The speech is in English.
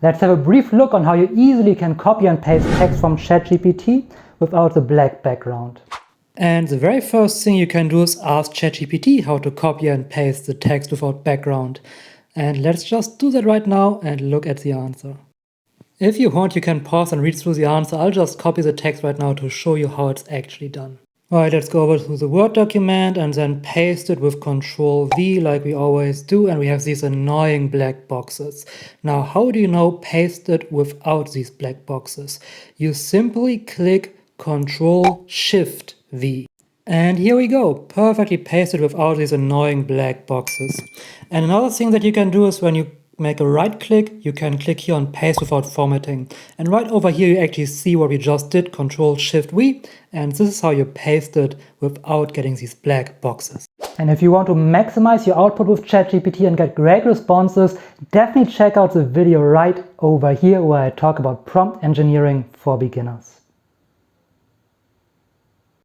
Let's have a brief look on how you easily can copy and paste text from ChatGPT without the black background. And the very first thing you can do is ask ChatGPT how to copy and paste the text without background. And let's just do that right now and look at the answer. If you want, you can pause and read through the answer. I'll just copy the text right now to show you how it's actually done. Alright, let's go over to the Word document and then paste it with Control V like we always do, and we have these annoying black boxes. Now, how do you know paste it without these black boxes? You simply click Control Shift V. And here we go, perfectly pasted without these annoying black boxes. And another thing that you can do is when you make a right click, you can click here on paste without formatting. And right over here you actually see what we just did, Control Shift V, and this is how you paste it without getting these black boxes. And if you want to maximize your output with ChatGPT and get great responses, definitely check out the video right over here where I talk about prompt engineering for beginners.